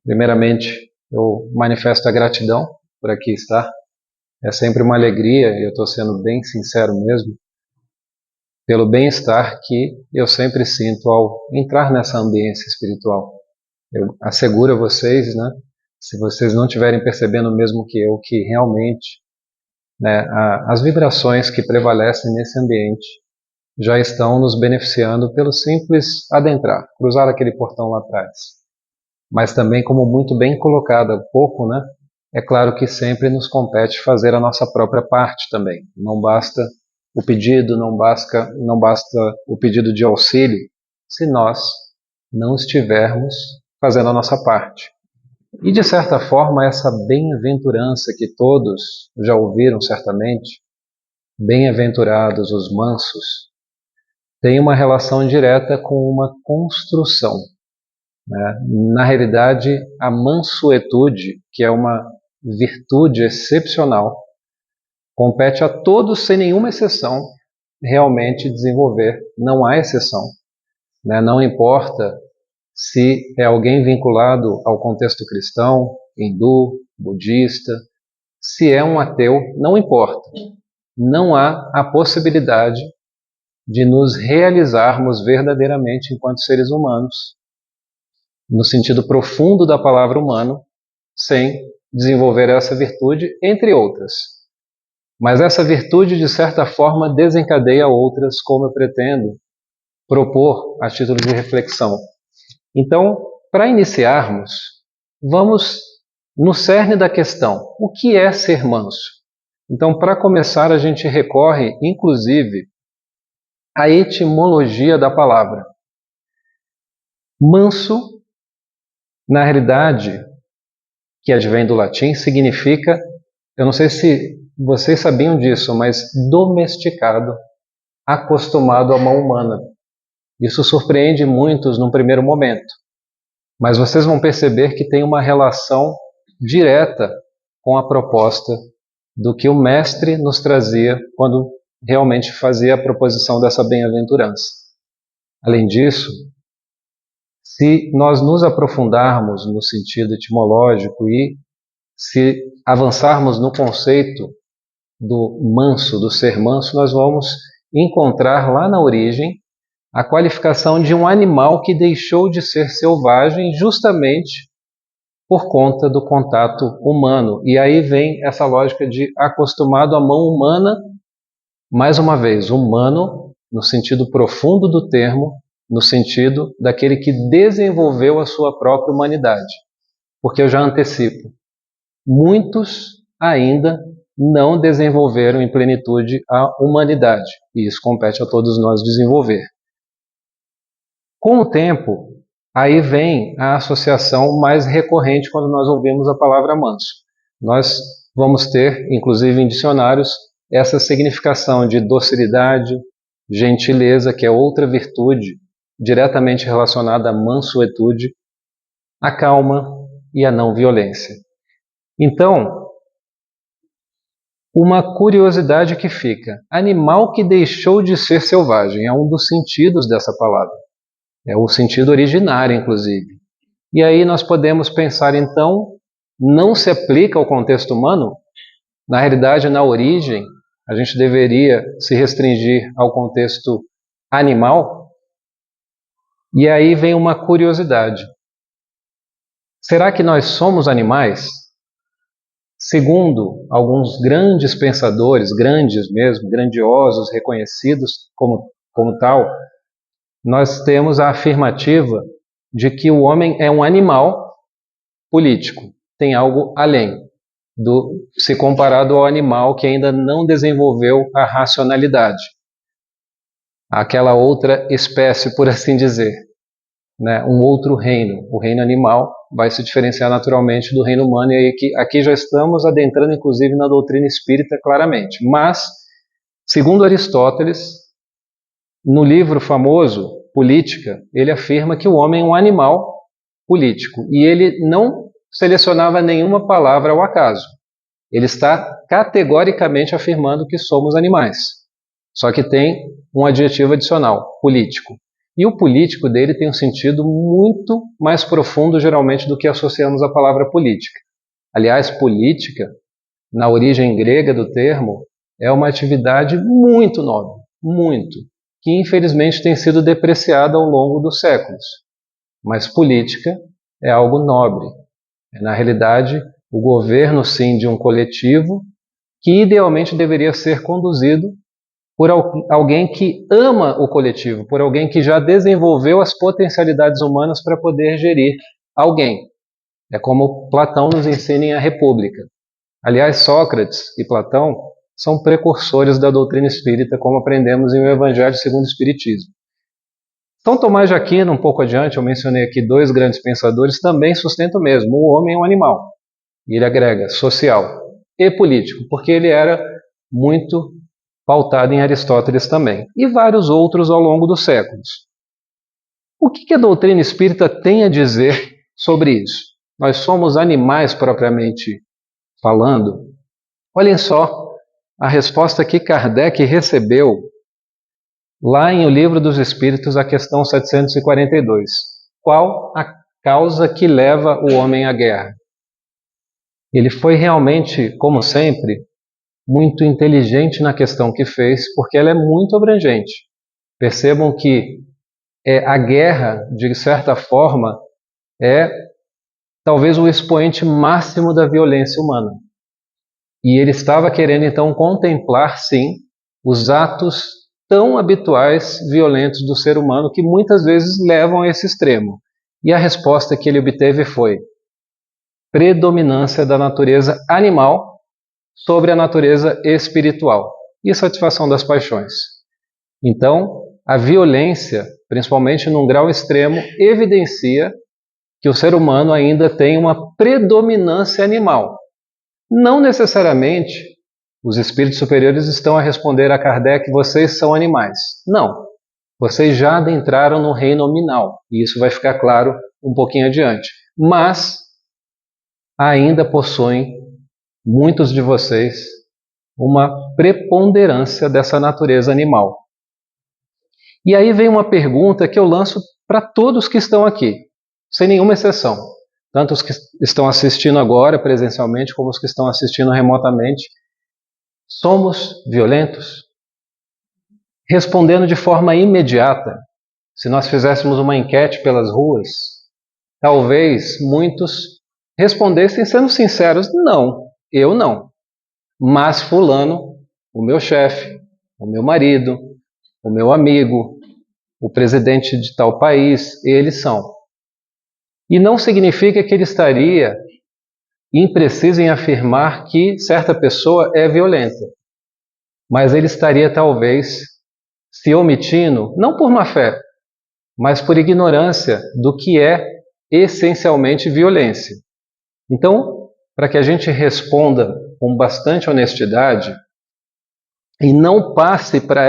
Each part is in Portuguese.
Primeiramente, eu manifesto a gratidão por aqui estar. É sempre uma alegria, e eu estou sendo bem sincero mesmo, pelo bem-estar que eu sempre sinto ao entrar nessa ambiência espiritual. Eu asseguro a vocês, né, se vocês não estiverem percebendo mesmo que eu, que realmente, né, as vibrações que prevalecem nesse ambiente já estão nos beneficiando pelo simples adentrar, cruzar aquele portão lá atrás. Mas também, como muito bem colocado há pouco, né, é claro que sempre nos compete fazer a nossa própria parte também. Não basta o pedido, não basta o pedido de auxílio, se nós não estivermos fazendo a nossa parte. E de certa forma, essa bem-aventurança que todos já ouviram certamente, bem-aventurados os mansos, tem uma relação direta com uma construção, né? Na realidade, a mansuetude, que é uma virtude excepcional, compete a todos, sem nenhuma exceção, realmente desenvolver. Não há exceção, né? Não importa se é alguém vinculado ao contexto cristão, hindu, budista, se é um ateu, não importa. Não há a possibilidade de nos realizarmos verdadeiramente enquanto seres humanos, no sentido profundo da palavra humano, sem desenvolver essa virtude, entre outras. Mas essa virtude, de certa forma, desencadeia outras, como eu pretendo propor a título de reflexão. Então, para iniciarmos, vamos no cerne da questão. O que é ser manso? Então, para começar, a gente recorre, inclusive, à etimologia da palavra. Manso, na realidade, que advém do latim, significa, eu não sei se vocês sabiam disso, mas domesticado, acostumado à mão humana. Isso surpreende muitos num primeiro momento, mas vocês vão perceber que tem uma relação direta com a proposta do que o mestre nos trazia quando realmente fazia a proposição dessa bem-aventurança. Além disso, se nós nos aprofundarmos no sentido etimológico e se avançarmos no conceito do manso, do ser manso, nós vamos encontrar lá na origem a qualificação de um animal que deixou de ser selvagem justamente por conta do contato humano. E aí vem essa lógica de acostumado à mão humana, mais uma vez, humano no sentido profundo do termo, no sentido daquele que desenvolveu a sua própria humanidade. Porque eu já antecipo, muitos ainda não desenvolveram em plenitude a humanidade, e isso compete a todos nós desenvolver. Com o tempo, aí vem a associação mais recorrente quando nós ouvimos a palavra manso. Nós vamos ter, inclusive em dicionários, essa significação de docilidade, gentileza, que é outra virtude diretamente relacionada à mansuetude, a calma e a não violência. Então, uma curiosidade que fica: animal que deixou de ser selvagem, é um dos sentidos dessa palavra. É o sentido originário, inclusive. E aí nós podemos pensar, então, não se aplica ao contexto humano? Na realidade, na origem, a gente deveria se restringir ao contexto animal? E aí vem uma curiosidade. Será que nós somos animais? Segundo alguns grandes pensadores, grandes mesmo, grandiosos, reconhecidos como tal, nós temos a afirmativa de que o homem é um animal político, tem algo além se comparado ao animal que ainda não desenvolveu a racionalidade, aquela outra espécie, por assim dizer, né? Um outro reino. O reino animal vai se diferenciar naturalmente do reino humano, e aqui já estamos adentrando inclusive na doutrina espírita claramente. Mas, segundo Aristóteles, no livro famoso, Política, ele afirma que o homem é um animal político. E ele não selecionava nenhuma palavra ao acaso. Ele está categoricamente afirmando que somos animais. Só que tem um adjetivo adicional, político. E o político dele tem um sentido muito mais profundo, geralmente, do que associamos à palavra política. Aliás, política, na origem grega do termo, é uma atividade muito nobre, muito, que infelizmente tem sido depreciada ao longo dos séculos. Mas política é algo nobre. É, na realidade, o governo, sim, de um coletivo que idealmente deveria ser conduzido por alguém que ama o coletivo, por alguém que já desenvolveu as potencialidades humanas para poder gerir alguém. É como Platão nos ensina em A República. Aliás, Sócrates e Platão são precursores da doutrina espírita, como aprendemos em O Evangelho segundo o Espiritismo. São Tomás de Aquino, um pouco adiante, eu mencionei aqui dois grandes pensadores, também sustentam o mesmo: o homem é um animal. E ele agrega social e político, porque ele era muito pautado em Aristóteles também, e vários outros ao longo dos séculos. O que a doutrina espírita tem a dizer sobre isso? Nós somos animais propriamente falando? Olhem só a resposta que Kardec recebeu lá em O Livro dos Espíritos, a questão 742. Qual a causa que leva o homem à guerra? Ele foi realmente, como sempre, muito inteligente na questão que fez, porque ela é muito abrangente. Percebam que a guerra, de certa forma, é talvez o expoente máximo da violência humana. E ele estava querendo, então, contemplar, sim, os atos tão habituais, violentos do ser humano, que muitas vezes levam a esse extremo. E a resposta que ele obteve foi predominância da natureza animal sobre a natureza espiritual e satisfação das paixões. Então, a violência, principalmente num grau extremo, evidencia que o ser humano ainda tem uma predominância animal. Não necessariamente os espíritos superiores estão a responder a Kardec: vocês são animais. Não. Vocês já adentraram no reino nominal, e isso vai ficar claro um pouquinho adiante. Mas ainda possuem, muitos de vocês, uma preponderância dessa natureza animal. E aí vem uma pergunta que eu lanço para todos que estão aqui, sem nenhuma exceção. Tanto os que estão assistindo agora presencialmente, como os que estão assistindo remotamente. Somos violentos? Respondendo de forma imediata, se nós fizéssemos uma enquete pelas ruas, talvez muitos respondessem sendo sinceros: não, eu não. Mas fulano, o meu chefe, o meu marido, o meu amigo, o presidente de tal país, eles são. E não significa que ele estaria impreciso em afirmar que certa pessoa é violenta. Mas ele estaria talvez se omitindo, não por má fé, mas por ignorância do que é essencialmente violência. Então, para que a gente responda com bastante honestidade e não passe para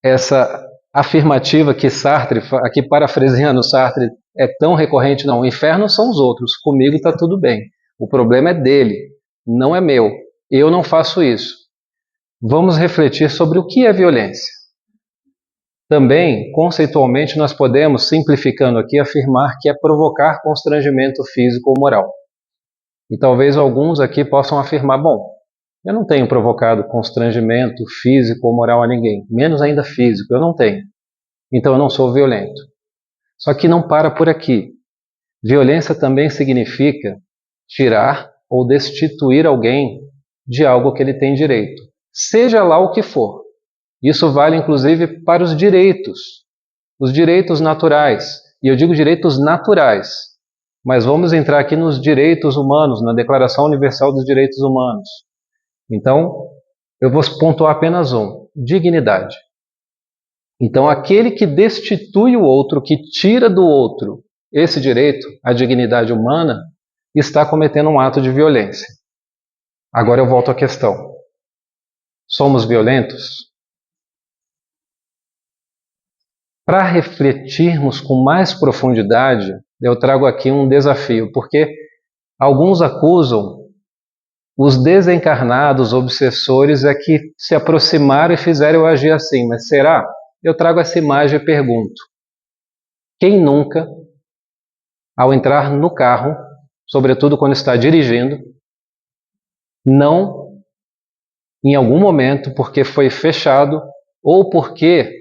essa afirmativa que Sartre, aqui parafraseando Sartre, é tão recorrente: não, o inferno são os outros, comigo está tudo bem. O problema é dele, não é meu. Eu não faço isso. Vamos refletir sobre o que é violência. Também, conceitualmente, nós podemos, simplificando aqui, afirmar que é provocar constrangimento físico ou moral. E talvez alguns aqui possam afirmar: bom, eu não tenho provocado constrangimento físico ou moral a ninguém, menos ainda físico, eu não tenho. Então eu não sou violento. Só que não para por aqui. Violência também significa tirar ou destituir alguém de algo que ele tem direito, seja lá o que for. Isso vale inclusive para os direitos naturais. E eu digo direitos naturais, mas vamos entrar aqui nos direitos humanos, na Declaração Universal dos Direitos Humanos. Então, eu vou pontuar apenas um: dignidade. Então, aquele que destitui o outro, que tira do outro esse direito, a dignidade humana, está cometendo um ato de violência. Agora eu volto à questão: somos violentos? Para refletirmos com mais profundidade, eu trago aqui um desafio, porque alguns acusam os desencarnados obsessores é que se aproximaram e fizeram eu agir assim. Mas será? eu trago essa imagem e pergunto: quem nunca, ao entrar no carro, sobretudo quando está dirigindo, não, em algum momento, porque foi fechado ou porque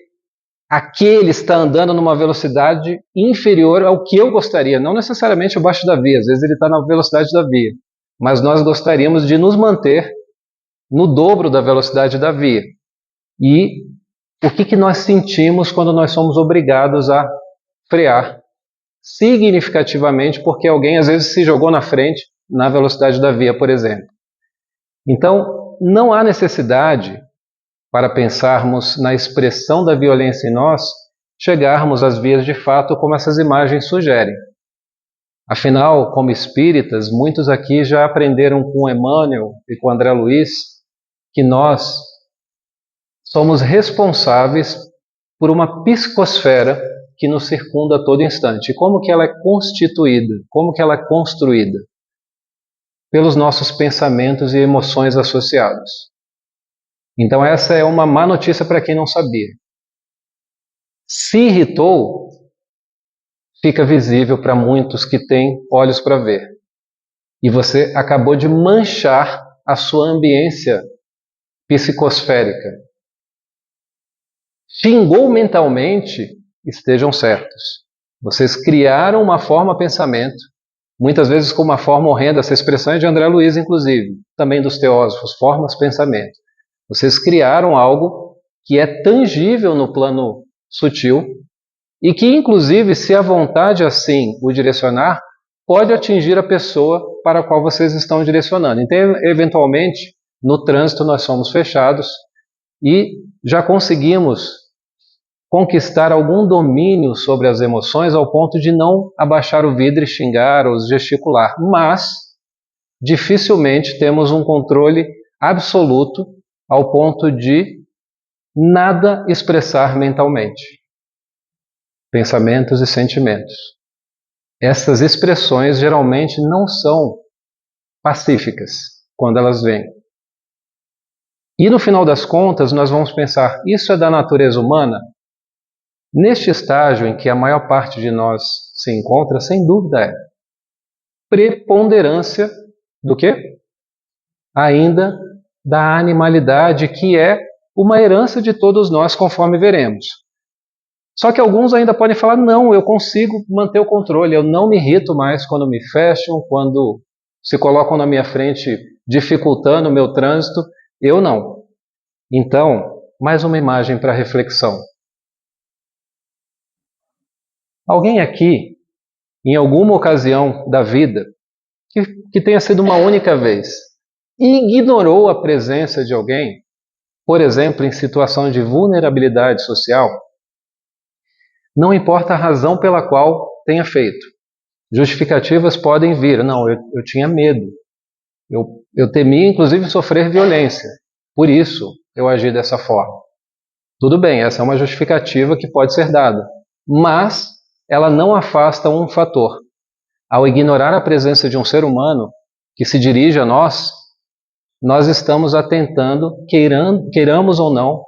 aquele está andando numa velocidade inferior ao que eu gostaria, não necessariamente abaixo da via, às vezes ele está na velocidade da via, mas nós gostaríamos de nos manter no dobro da velocidade da via. E o que nós sentimos quando nós somos obrigados a frear significativamente porque alguém às vezes se jogou na frente na velocidade da via, por exemplo. Então, não há necessidade, para pensarmos na expressão da violência em nós, chegarmos às vias de fato como essas imagens sugerem. Afinal, como espíritas, muitos aqui já aprenderam com Emmanuel e com André Luiz que nós somos responsáveis por uma psicosfera que nos circunda a todo instante. E como que ela é constituída? Como que ela é construída? Pelos nossos pensamentos e emoções associados. Então essa é uma má notícia para quem não sabia. Se irritou, fica visível para muitos que têm olhos para ver. E você acabou de manchar a sua ambiência psicosférica. Xingou mentalmente, estejam certos. Vocês criaram uma forma pensamento, muitas vezes com uma forma horrenda, essa expressão é de André Luiz, inclusive, também dos teósofos, formas pensamento. Vocês criaram algo que é tangível no plano sutil e que, inclusive, se a vontade assim o direcionar, pode atingir a pessoa para a qual vocês estão direcionando. Então, eventualmente, no trânsito nós somos fechados e já conseguimos conquistar algum domínio sobre as emoções ao ponto de não abaixar o vidro e xingar ou gesticular, mas dificilmente temos um controle absoluto ao ponto de nada expressar mentalmente. Pensamentos e sentimentos. Essas expressões geralmente não são pacíficas quando elas vêm. E no final das contas nós vamos pensar, isso é da natureza humana? Neste estágio em que a maior parte de nós se encontra, sem dúvida é preponderância do quê? Ainda da animalidade, que é uma herança de todos nós, conforme veremos. Só que alguns ainda podem falar, não, eu consigo manter o controle, eu não me irrito mais quando me fecham, quando se colocam na minha frente dificultando o meu trânsito, eu não. Então, mais uma imagem para reflexão. Alguém aqui, em alguma ocasião da vida, que tenha sido uma única vez, ignorou a presença de alguém, por exemplo, em situação de vulnerabilidade social, não importa a razão pela qual tenha feito. Justificativas podem vir. Não, eu tinha medo. Eu temia, inclusive, sofrer violência. Por isso, eu agi dessa forma. Tudo bem, essa é uma justificativa que pode ser dada. Mas ela não afasta um fator. Ao ignorar a presença de um ser humano que se dirige a nós, nós estamos atentando, queiramos ou não,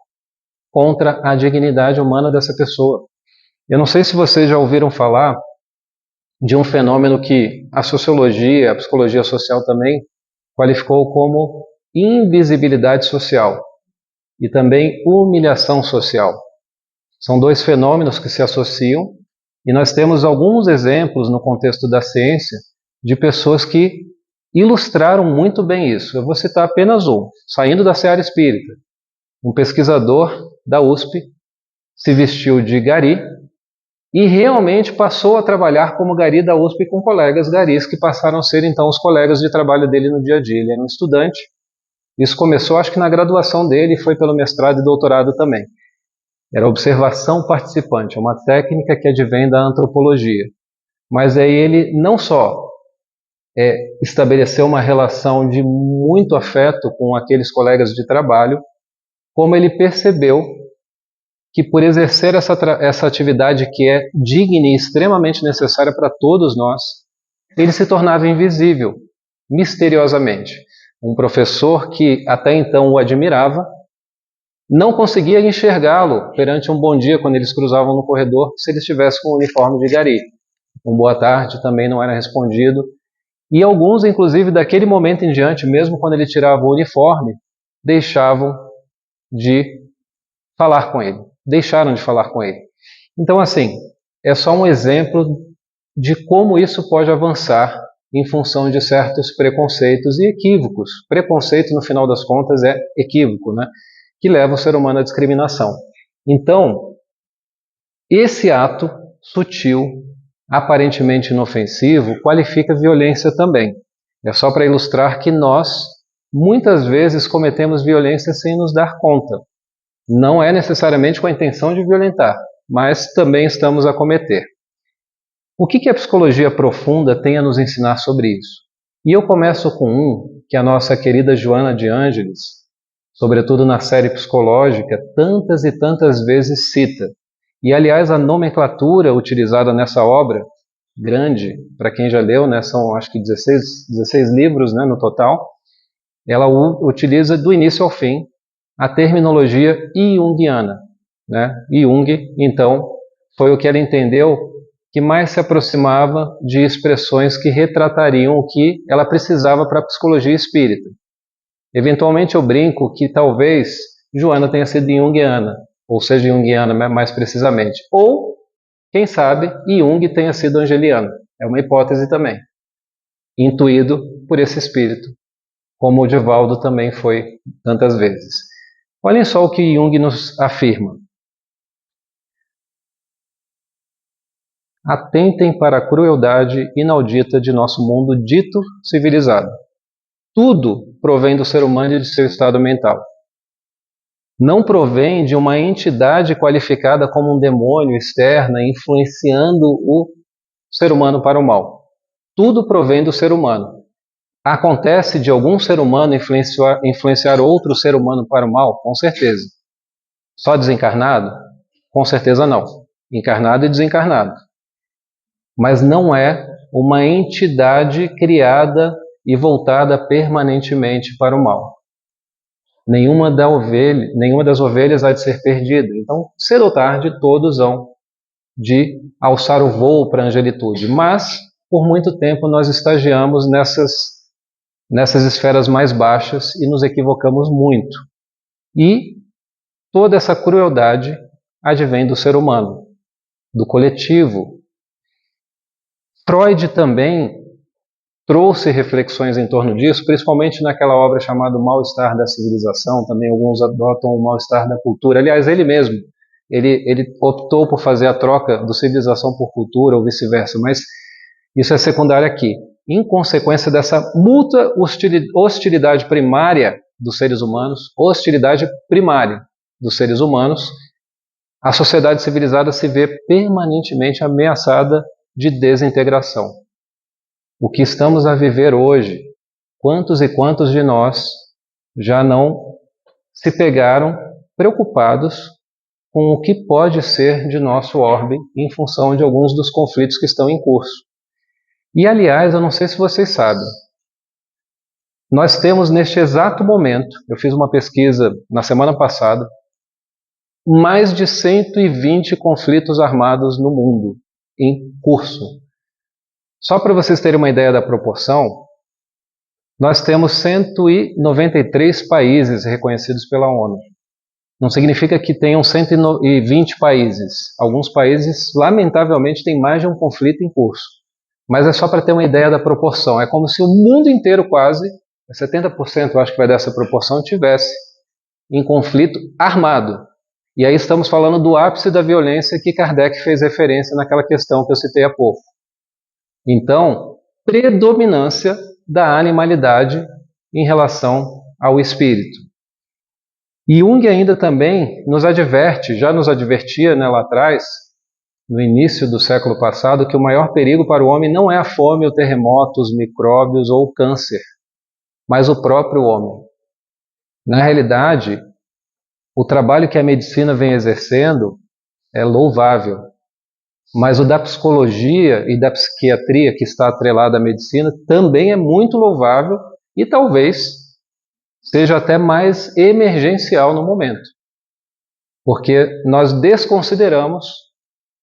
contra a dignidade humana dessa pessoa. Eu não sei se vocês já ouviram falar de um fenômeno que a sociologia, a psicologia social também, qualificou como invisibilidade social e também humilhação social. São dois fenômenos que se associam e nós temos alguns exemplos no contexto da ciência de pessoas que ilustraram muito bem isso. Eu vou citar apenas um, saindo da seara espírita. Um pesquisador da USP se vestiu de gari e realmente passou a trabalhar como gari da USP com colegas garis que passaram a ser então os colegas de trabalho dele no dia a dia. Ele era um estudante. Isso começou, acho que na graduação dele, e foi pelo mestrado e doutorado também. Era observação participante, uma técnica que advém da antropologia. Mas aí ele não só estabeleceu uma relação de muito afeto com aqueles colegas de trabalho, como ele percebeu que por exercer essa atividade que é digna e extremamente necessária para todos nós, ele se tornava invisível, misteriosamente. Um professor que até então o admirava, não conseguia enxergá-lo perante um bom dia quando eles cruzavam no corredor, se ele estivesse com o uniforme de gari. Um boa tarde também não era respondido. E alguns, inclusive, daquele momento em diante, mesmo quando ele tirava o uniforme, deixavam de falar com ele. Deixaram de falar com ele. Então, assim, é só um exemplo de como isso pode avançar em função de certos preconceitos e equívocos. Preconceito, no final das contas, é equívoco, né? Que leva o ser humano à discriminação. Então, esse ato sutil, aparentemente inofensivo, qualifica violência também. É só para ilustrar que nós, muitas vezes, cometemos violência sem nos dar conta. Não é necessariamente com a intenção de violentar, mas também estamos a cometer. O que a psicologia profunda tem a nos ensinar sobre isso? E eu começo com um que a nossa querida Joana de Ângeles, sobretudo na série psicológica, tantas e tantas vezes cita. E, aliás, a nomenclatura utilizada nessa obra, grande, para quem já leu, né, são acho que 16 livros, né, no total, ela utiliza do início ao fim a terminologia junguiana, né? Jung, então, foi o que ela entendeu que mais se aproximava de expressões que retratariam o que ela precisava para a psicologia espírita. Eventualmente eu brinco que talvez Joana tenha sido junguiana, ou seja, junguiana mais precisamente. Ou, quem sabe, Jung tenha sido angeliano. É uma hipótese também. Intuído por esse espírito, como o Divaldo também foi tantas vezes. Olhem só o que Jung nos afirma. Atentem para a crueldade inaudita de nosso mundo dito civilizado. Tudo provém do ser humano e de seu estado mental. Não provém de uma entidade qualificada como um demônio externa influenciando o ser humano para o mal. Tudo provém do ser humano. Acontece de algum ser humano influenciar outro ser humano para o mal? Com certeza. Só desencarnado? Com certeza não. Encarnado e desencarnado. Mas não é uma entidade criada e voltada permanentemente para o mal. Nenhuma das ovelhas há de ser perdida. Então, cedo ou tarde, todos hão de alçar o voo para a angelitude. Mas, por muito tempo, nós estagiamos nessas esferas mais baixas e nos equivocamos muito. E toda essa crueldade advém do ser humano, do coletivo. Freud também trouxe reflexões em torno disso, principalmente naquela obra chamada O Mal-Estar da Civilização, também alguns adotam o Mal-Estar da Cultura. Aliás, ele mesmo, ele optou por fazer a troca do civilização por cultura ou vice-versa, mas isso é secundário aqui. Em consequência dessa mútua hostilidade primária dos seres humanos, a sociedade civilizada se vê permanentemente ameaçada de desintegração. O que estamos a viver hoje, quantos e quantos de nós já não se pegaram preocupados com o que pode ser de nosso orbe em função de alguns dos conflitos que estão em curso? E, aliás, eu não sei se vocês sabem, nós temos neste exato momento, eu fiz uma pesquisa na semana passada, mais de 120 conflitos armados no mundo em curso. Só para vocês terem uma ideia da proporção, nós temos 193 países reconhecidos pela ONU. Não significa que tenham 120 países. Alguns países, lamentavelmente, têm mais de um conflito em curso. Mas é só para ter uma ideia da proporção. É como se o mundo inteiro quase, 70% eu acho que vai dessa proporção, tivesse em conflito armado. E aí estamos falando do ápice da violência que Kardec fez referência naquela questão que eu citei há pouco. Então, predominância da animalidade em relação ao espírito. E Jung ainda também nos adverte, já nos advertia, né, lá atrás, no início do século passado, que o maior perigo para o homem não é a fome, o terremoto, os micróbios ou o câncer, mas o próprio homem. Na realidade, o trabalho que a medicina vem exercendo é louvável, mas o da psicologia e da psiquiatria, que está atrelado à medicina, também é muito louvável e talvez seja até mais emergencial no momento. porque nós desconsideramos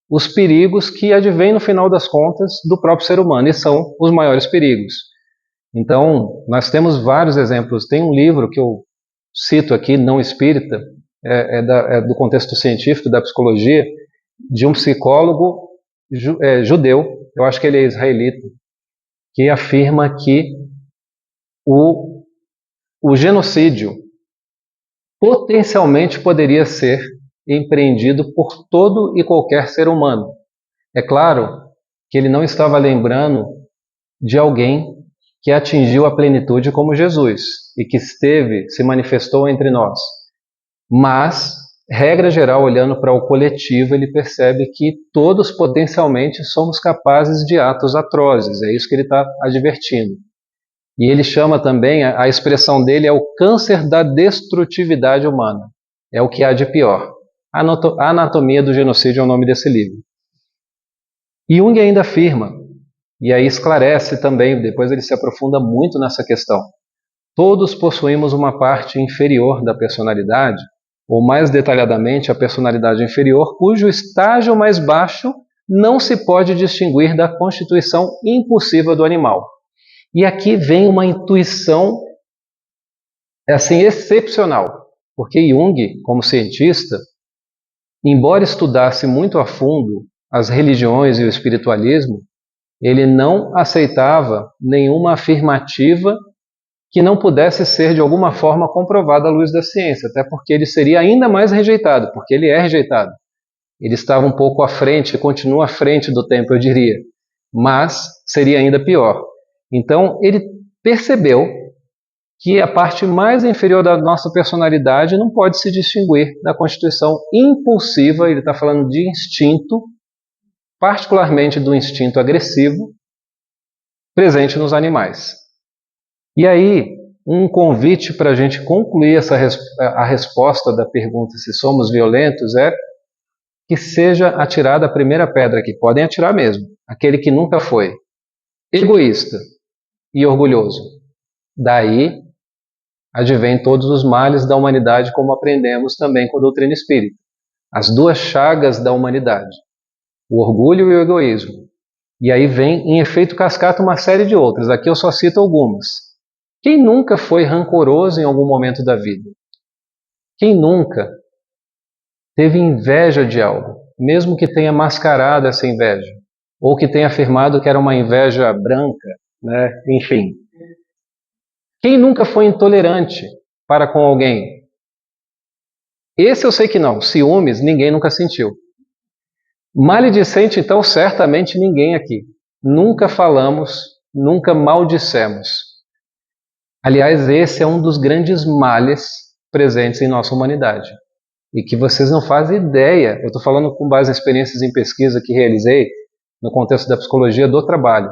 os perigos que advêm no final das contas do próprio ser humano, e são os maiores perigos. Então, nós temos vários exemplos. Tem um livro que eu cito aqui, não espírita, é do contexto científico, da psicologia, de um psicólogo judeu, eu acho que ele é israelita, que afirma que o genocídio potencialmente poderia ser empreendido por todo e qualquer ser humano. É claro que ele não estava lembrando de alguém que atingiu a plenitude como Jesus e que se manifestou entre nós. Mas, regra geral, olhando para o coletivo, ele percebe que todos potencialmente somos capazes de atos atrozes. É isso que ele está advertindo. E ele chama também, a expressão dele é o câncer da destrutividade humana. É o que há de pior. A Anatomia do Genocídio é o nome desse livro. Jung ainda afirma, e aí esclarece também, depois ele se aprofunda muito nessa questão. Todos possuímos uma parte inferior da personalidade, ou mais detalhadamente a personalidade inferior, cujo estágio mais baixo não se pode distinguir da constituição impulsiva do animal. E aqui vem uma intuição assim excepcional, porque Jung, como cientista, embora estudasse muito a fundo as religiões e o espiritualismo, ele não aceitava nenhuma afirmativa que não pudesse ser de alguma forma comprovada à luz da ciência, até porque ele seria ainda mais rejeitado, porque ele é rejeitado. Ele estava um pouco à frente, continua à frente do tempo, eu diria, mas seria ainda pior. Então ele percebeu que a parte mais inferior da nossa personalidade não pode se distinguir da constituição impulsiva, ele está falando de instinto, particularmente do instinto agressivo, presente nos animais. E aí, um convite para a gente concluir a resposta da pergunta se somos violentos é que seja atirada a primeira pedra, que podem atirar mesmo, aquele que nunca foi egoísta e orgulhoso. Daí advém todos os males da humanidade, como aprendemos também com a doutrina espírita. As duas chagas da humanidade, o orgulho e o egoísmo. E aí vem, em efeito cascata, uma série de outras. Aqui eu só cito algumas. Quem nunca foi rancoroso em algum momento da vida? Quem nunca teve inveja de algo, mesmo que tenha mascarado essa inveja? Ou que tenha afirmado que era uma inveja branca, né? Enfim. Quem nunca foi intolerante para com alguém? Esse eu sei que não. Ciúmes, ninguém nunca sentiu. Maledicente, então, certamente ninguém aqui. Nunca falamos, nunca maldissemos. Aliás, esse é um dos grandes males presentes em nossa humanidade. E que vocês não fazem ideia. Eu estou falando com base em experiências em pesquisa que realizei no contexto da psicologia do trabalho.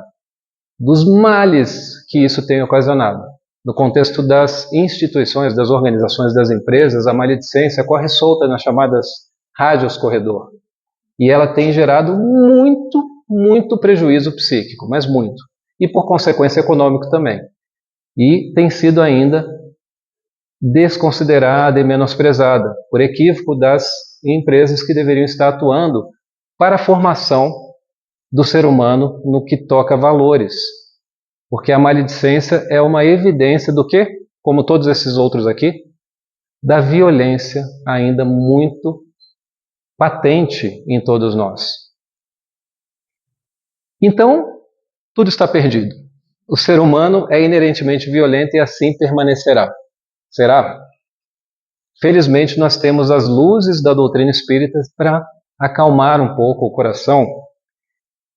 Dos males que isso tem ocasionado. No contexto das instituições, das organizações, das empresas, a maledicência corre solta nas chamadas rádios corredor. E ela tem gerado muito prejuízo psíquico, mas muito. E por consequência econômico também. E tem sido ainda desconsiderada e menosprezada por equívoco das empresas que deveriam estar atuando para a formação do ser humano no que toca a valores. Porque a maledicência é uma evidência do quê? Como todos esses outros aqui, da violência ainda muito patente em todos nós. Então, tudo está perdido. O ser humano é inerentemente violento e assim permanecerá. Será? Felizmente, nós temos as luzes da doutrina espírita para acalmar um pouco o coração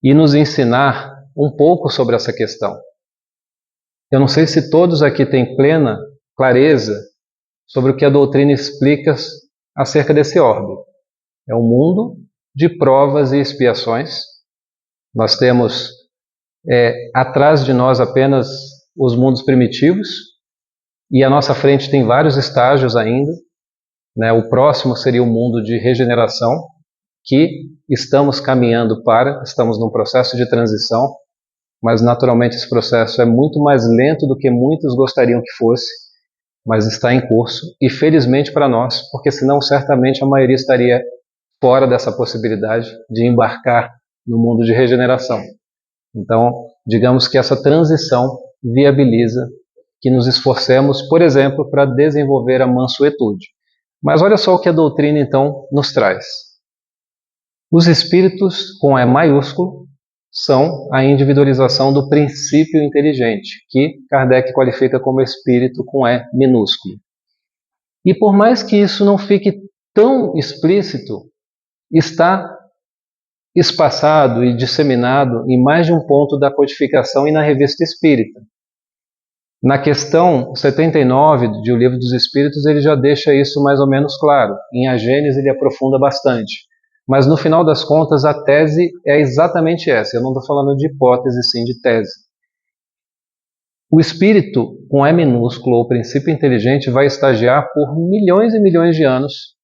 e nos ensinar um pouco sobre essa questão. Eu não sei se todos aqui têm plena clareza sobre o que a doutrina explica acerca desse orbe. É um mundo de provas e expiações. Nós temos atrás de nós apenas os mundos primitivos e à nossa frente tem vários estágios ainda. Né? O próximo seria o mundo de regeneração, que estamos caminhando estamos num processo de transição, mas naturalmente esse processo é muito mais lento do que muitos gostariam que fosse. mas está em curso, e felizmente para nós, porque senão certamente a maioria estaria fora dessa possibilidade de embarcar no mundo de regeneração. Então, digamos que essa transição viabiliza que nos esforcemos, por exemplo, para desenvolver a mansuetude. Mas olha só o que a doutrina, então, nos traz. Os espíritos, com E maiúsculo, são a individualização do princípio inteligente, que Kardec qualifica como espírito com E minúsculo. E por mais que isso não fique tão explícito, está espaçado e disseminado em mais de um ponto da codificação e na Revista Espírita. Na questão 79 de O Livro dos Espíritos, ele já deixa isso mais ou menos claro. Em A Gênese ele aprofunda bastante. Mas no final das contas a tese é exatamente essa. Eu não estou falando de hipótese, sim de tese. O espírito, com E minúsculo, ou princípio inteligente, vai estagiar por milhões e milhões de anos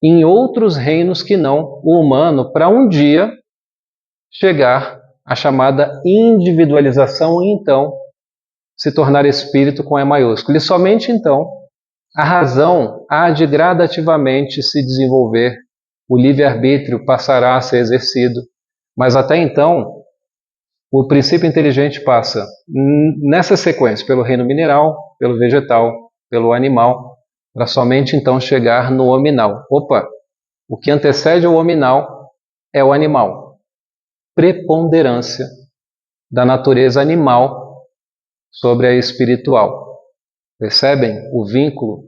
em outros reinos que não o humano, para um dia chegar à chamada individualização e então se tornar espírito com E maiúsculo. E somente então a razão há de gradativamente se desenvolver, o livre-arbítrio passará a ser exercido, mas até então o princípio inteligente passa nessa sequência pelo reino mineral, pelo vegetal, pelo animal, para somente então chegar no hominal. Opa, o que antecede o hominal é o animal. Preponderância da natureza animal sobre a espiritual. Percebem o vínculo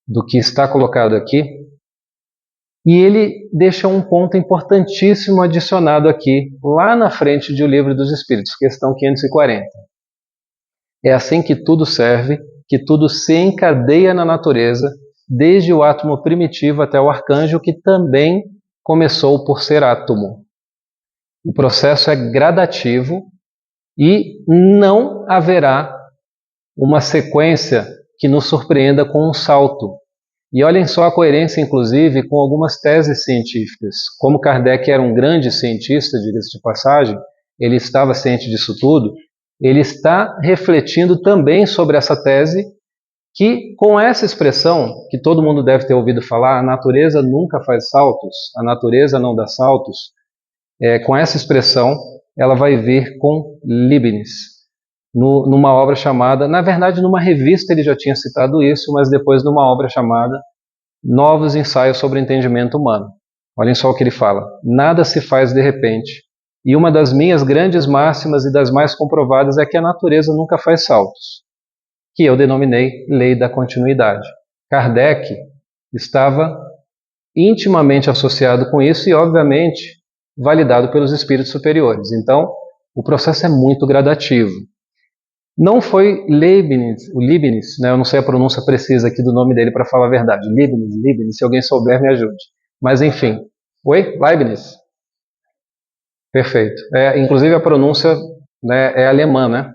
do que está colocado aqui? E ele deixa um ponto importantíssimo adicionado aqui, lá na frente de O Livro dos Espíritos, questão 540. É assim que tudo serve, que tudo se encadeia na natureza, desde o átomo primitivo até o arcanjo, que também começou por ser átomo. O processo é gradativo e não haverá uma sequência que nos surpreenda com um salto. E olhem só a coerência, inclusive, com algumas teses científicas. Como Kardec era um grande cientista, diga-se de passagem, ele estava ciente disso tudo, ele está refletindo também sobre essa tese que, com essa expressão, que todo mundo deve ter ouvido falar, a natureza nunca faz saltos, a natureza não dá saltos, com essa expressão, ela vai vir com Leibniz, numa obra chamada, na verdade numa revista ele já tinha citado isso, mas depois numa obra chamada Novos Ensaios sobre o Entendimento Humano. Olhem só o que ele fala: nada se faz de repente, e uma das minhas grandes máximas e das mais comprovadas é que a natureza nunca faz saltos, que eu denominei lei da continuidade. Kardec estava intimamente associado com isso e, obviamente, validado pelos espíritos superiores. Então, o processo é muito gradativo. Não foi Leibniz, o Leibniz, né? Eu não sei a pronúncia precisa aqui do nome dele para falar a verdade. Leibniz, se alguém souber, me ajude. Mas enfim. Oi? Leibniz? Perfeito. Inclusive a pronúncia, né, é alemã, né?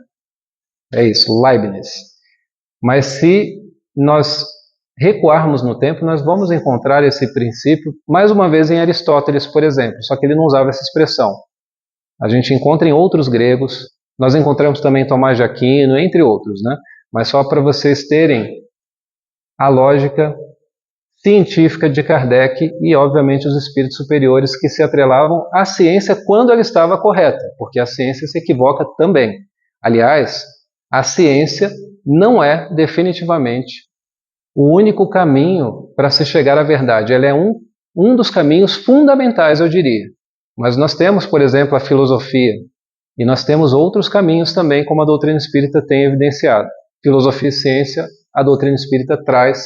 É isso, Leibniz. Mas se nós recuarmos no tempo, nós vamos encontrar esse princípio, mais uma vez em Aristóteles, por exemplo, só que ele não usava essa expressão. A gente encontra em outros gregos, nós encontramos também Tomás de Aquino, entre outros, né? Mas só para vocês terem a lógica científica de Kardec e, obviamente, os espíritos superiores que se atrelavam à ciência quando ela estava correta, porque a ciência se equivoca também. Aliás, a ciência não é definitivamente o único caminho para se chegar à verdade. Ela é um dos caminhos fundamentais, eu diria. Mas nós temos, por exemplo, a filosofia, e nós temos outros caminhos também, como a doutrina espírita tem evidenciado. Filosofia e ciência, a doutrina espírita traz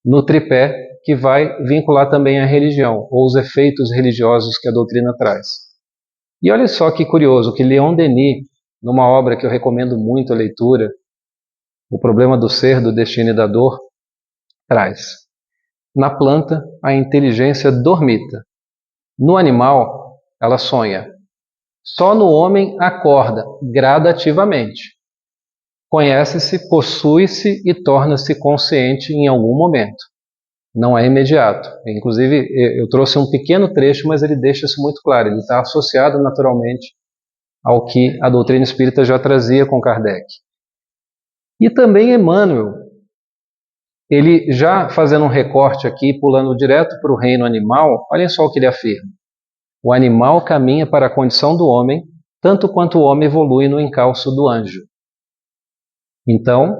no tripé, que vai vincular também a religião, ou os efeitos religiosos que a doutrina traz. E olha só que curioso, que Leon Denis, numa obra que eu recomendo muito a leitura, O Problema do Ser, do Destino e da Dor, traz: na planta, a inteligência dormita. No animal, ela sonha. Só no homem acorda gradativamente. Conhece-se, possui-se e torna-se consciente em algum momento. Não é imediato. Inclusive, eu trouxe um pequeno trecho, mas ele deixa isso muito claro. Ele está associado naturalmente ao que a doutrina espírita já trazia com Kardec. E também Emmanuel, ele já fazendo um recorte aqui, pulando direto para o reino animal, olhem só o que ele afirma. O animal caminha para a condição do homem, tanto quanto o homem evolui no encalço do anjo. Então,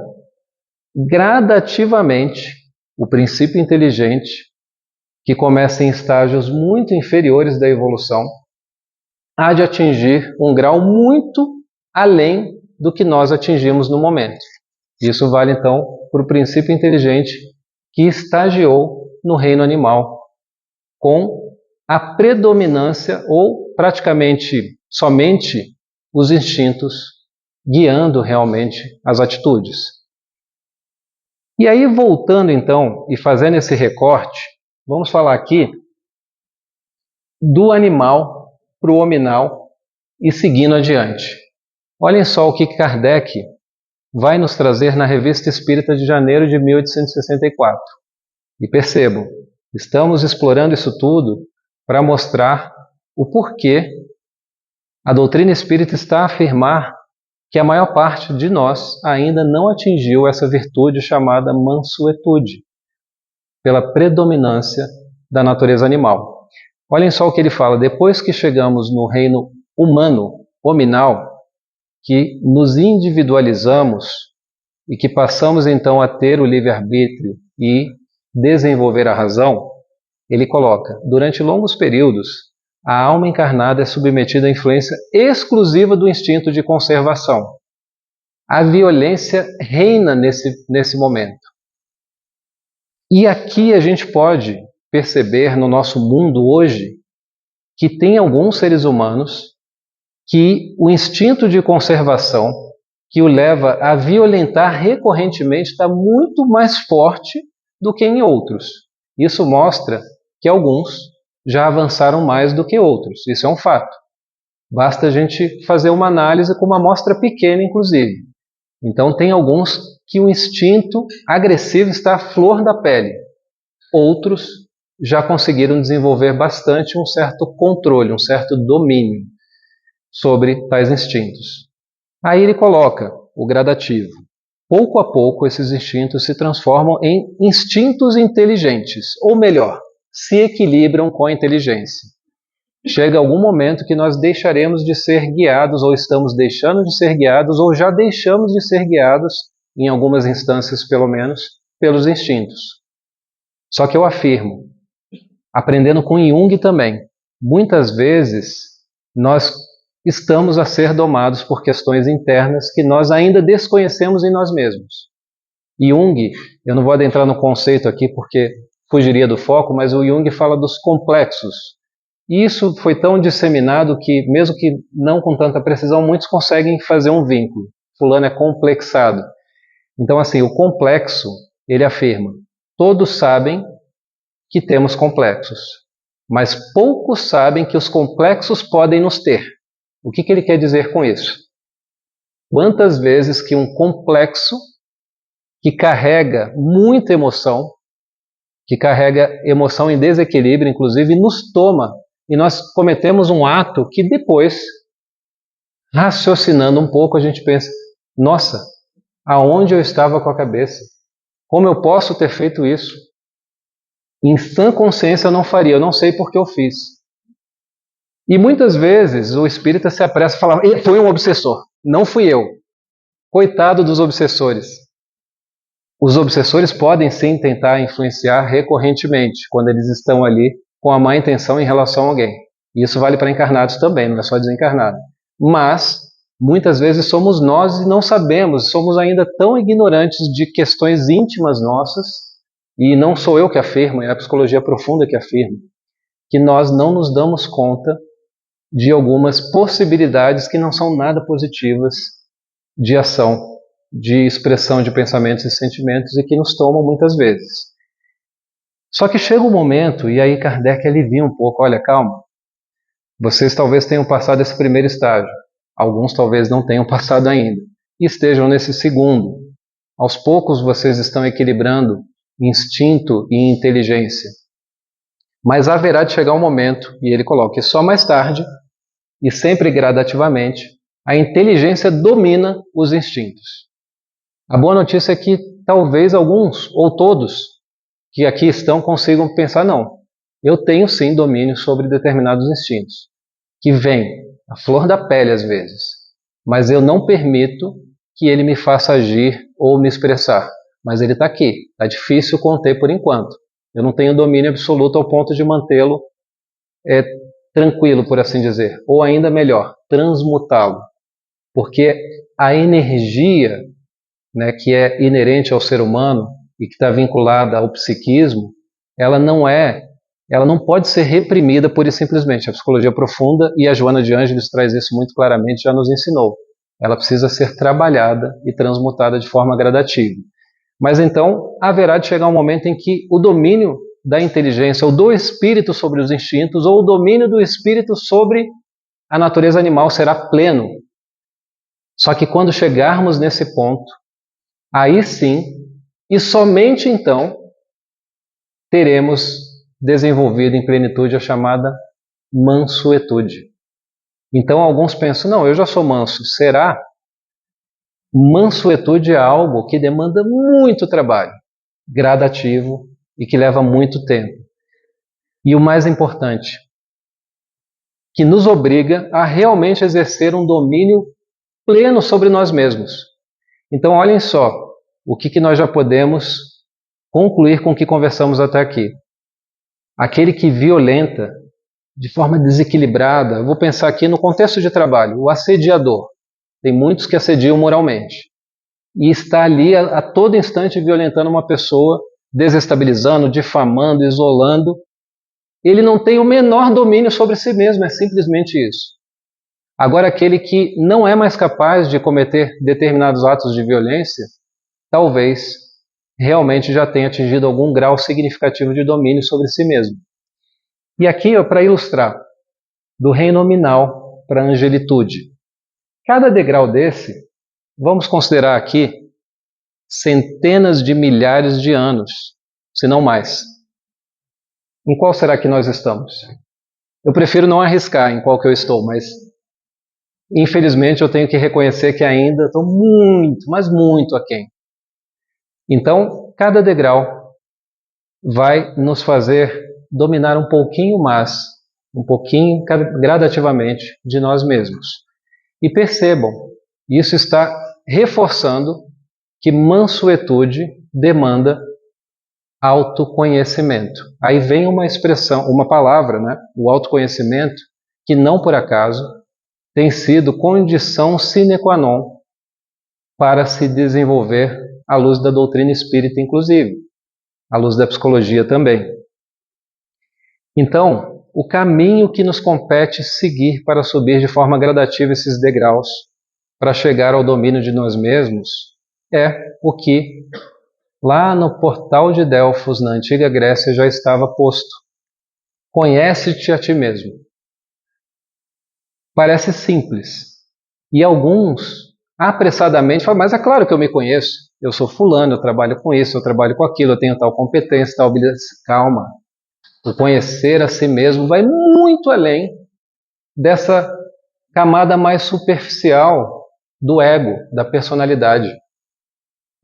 gradativamente, o princípio inteligente, que começa em estágios muito inferiores da evolução, há de atingir um grau muito além do que nós atingimos no momento. Isso vale, então, para o princípio inteligente que estagiou no reino animal, com a predominância ou praticamente somente os instintos guiando realmente as atitudes. E aí, voltando então e fazendo esse recorte, vamos falar aqui do animal para o hominal e seguindo adiante. Olhem só o que Kardec vai nos trazer na Revista Espírita de janeiro de 1864. E percebam, estamos explorando isso tudo para mostrar o porquê a doutrina espírita está a afirmar que a maior parte de nós ainda não atingiu essa virtude chamada mansuetude, pela predominância da natureza animal. Olhem só o que ele fala, depois que chegamos no reino humano, hominal, que nos individualizamos e que passamos então a ter o livre-arbítrio e desenvolver a razão, ele coloca, durante longos períodos, a alma encarnada é submetida à influência exclusiva do instinto de conservação. A violência reina nesse momento. E aqui a gente pode perceber no nosso mundo hoje que tem alguns seres humanos que o instinto de conservação que o leva a violentar recorrentemente está muito mais forte do que em outros. Isso mostra que alguns já avançaram mais do que outros. Isso é um fato. Basta a gente fazer uma análise com uma amostra pequena, inclusive. Então, tem alguns que o instinto agressivo está à flor da pele. Outros já conseguiram desenvolver bastante um certo controle, um certo domínio sobre tais instintos. Aí ele coloca o gradativo. Pouco a pouco, esses instintos se transformam em instintos inteligentes, ou melhor, se equilibram com a inteligência. Chega algum momento que nós deixaremos de ser guiados, ou estamos deixando de ser guiados, ou já deixamos de ser guiados, em algumas instâncias pelo menos, pelos instintos. Só que eu afirmo, aprendendo com Jung também, muitas vezes nós estamos a ser domados por questões internas que nós ainda desconhecemos em nós mesmos. Jung, eu não vou adentrar no conceito aqui porque fugiria do foco, mas o Jung fala dos complexos. E isso foi tão disseminado que, mesmo que não com tanta precisão, muitos conseguem fazer um vínculo. Fulano é complexado. Então, assim, o complexo, ele afirma, todos sabem que temos complexos, mas poucos sabem que os complexos podem nos ter. O que ele quer dizer com isso? Quantas vezes que um complexo que carrega muita emoção, que carrega emoção em desequilíbrio, inclusive, nos toma e nós cometemos um ato que depois, raciocinando um pouco, a gente pensa, nossa, aonde eu estava com a cabeça? Como eu posso ter feito isso? Em sã consciência eu não faria, eu não sei porque eu fiz. E muitas vezes o espírita se apressa a falar, foi um obsessor, não fui eu. Coitado dos obsessores. Os obsessores podem sim tentar influenciar recorrentemente, quando eles estão ali com a má intenção em relação a alguém. E isso vale para encarnados também, não é só desencarnado. Mas, muitas vezes somos nós e não sabemos, somos ainda tão ignorantes de questões íntimas nossas, e não sou eu que afirmo, é a psicologia profunda que afirma, que nós não nos damos conta de algumas possibilidades que não são nada positivas de ação, de expressão de pensamentos e sentimentos e que nos tomam muitas vezes. Só que chega um momento, e aí Kardec alivia um pouco, olha, calma, vocês talvez tenham passado esse primeiro estágio, alguns talvez não tenham passado ainda, e estejam nesse segundo. Aos poucos vocês estão equilibrando instinto e inteligência. Mas haverá de chegar um momento, e ele coloca que só mais tarde, e sempre gradativamente, a inteligência domina os instintos. A boa notícia é que talvez alguns, ou todos, que aqui estão consigam pensar, não, eu tenho sim domínio sobre determinados instintos, que vem à flor da pele às vezes, mas eu não permito que ele me faça agir ou me expressar. Mas ele está aqui, está difícil conter por enquanto. Eu não tenho domínio absoluto ao ponto de mantê-lo tranquilo, por assim dizer, ou ainda melhor, transmutá-lo, porque a energia, né, que é inerente ao ser humano e que está vinculada ao psiquismo, ela não pode ser reprimida pura e simplesmente. A psicologia profunda, e a Joana de Ângeles traz isso muito claramente, já nos ensinou. Ela precisa ser trabalhada e transmutada de forma gradativa. Mas então haverá de chegar um momento em que o domínio da inteligência ou do espírito sobre os instintos, ou o domínio do espírito sobre a natureza animal será pleno. Só que quando chegarmos nesse ponto, aí sim, e somente então, teremos desenvolvido em plenitude a chamada mansuetude. Então alguns pensam, não, eu já sou manso. Será? Mansuetude é algo que demanda muito trabalho, gradativo e que leva muito tempo. E o mais importante, que nos obriga a realmente exercer um domínio pleno sobre nós mesmos. Então olhem só o que nós já podemos concluir com o que conversamos até aqui. Aquele que violenta de forma desequilibrada, vou pensar aqui no contexto de trabalho, o assediador. Tem muitos que assediam moralmente. E está ali a todo instante violentando uma pessoa, desestabilizando, difamando, isolando. Ele não tem o menor domínio sobre si mesmo, é simplesmente isso. Agora, aquele que não é mais capaz de cometer determinados atos de violência, talvez realmente já tenha atingido algum grau significativo de domínio sobre si mesmo. E aqui, para ilustrar, do reino nominal para a angelitude. Cada degrau desse, vamos considerar aqui centenas de milhares de anos, se não mais. Em qual será que nós estamos? Eu prefiro não arriscar em qual que eu estou, mas infelizmente eu tenho que reconhecer que ainda estou muito, mas muito aquém. Então, cada degrau vai nos fazer dominar um pouquinho mais, um pouquinho gradativamente de nós mesmos. E percebam, isso está reforçando que mansuetude demanda autoconhecimento. Aí vem uma expressão, uma palavra, né? O autoconhecimento, que não por acaso tem sido condição sine qua non para se desenvolver à luz da doutrina espírita, inclusive, à luz da psicologia também. Então, o caminho que nos compete seguir para subir de forma gradativa esses degraus, para chegar ao domínio de nós mesmos, é o que lá no portal de Delfos, na antiga Grécia, já estava posto. Conhece-te a ti mesmo. Parece simples. E alguns, apressadamente, falam, mas é claro que eu me conheço. Eu sou fulano, eu trabalho com isso, eu trabalho com aquilo, eu tenho tal competência, tal habilidade. Calma. O conhecer a si mesmo vai muito além dessa camada mais superficial do ego, da personalidade.